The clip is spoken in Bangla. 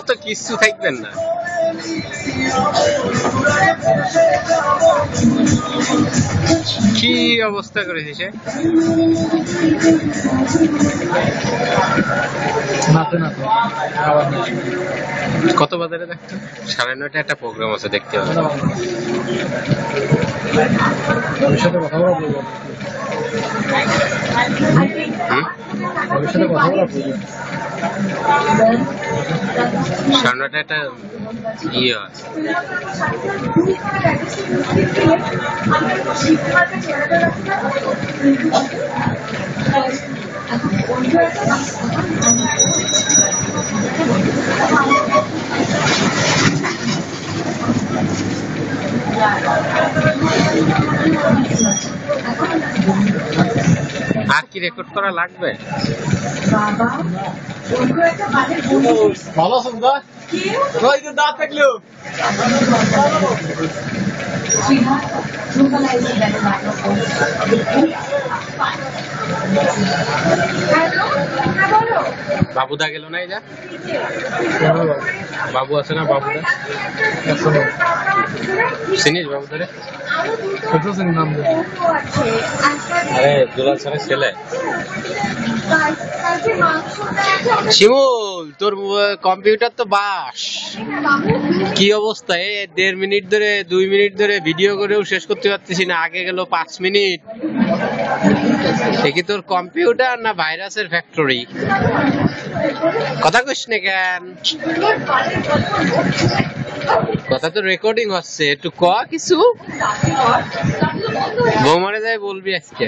তো কিছু থাকবেন না। কি অবস্থা করেছে সে? কত বাজারে দেখতো? 9:30 একটা প্রোগ্রাম আছে, দেখতে হবে। সামনেটা একটা ইয়ে আছে। আর কি রেকর্ড করা লাগবে? ভালো আছো দাদা? দাঁত থাকলো বাবুদা গেল না? এই যা বাবু আছে না, বাবুদা চিনিস? বাবুদারে আরে দুলাল স্যারের ছেলে। শিমুল, তোর কম্পিউটার তো বাস। কি অবস্থা? 1.5 মিনিট ধরে 2 মিনিট ধরে ভিডিও করেও শেষ করতে পারতেছি না, আগে গেল 5 মিনিট। দেখি তোর কম্পিউটার না ভাইরাসের ফ্যাক্টরি? কথা কইস না কেন? কথা তো রেকর্ডিং হচ্ছে, একটু ক কিছু। বৌমারে যাই বলবি আজকে।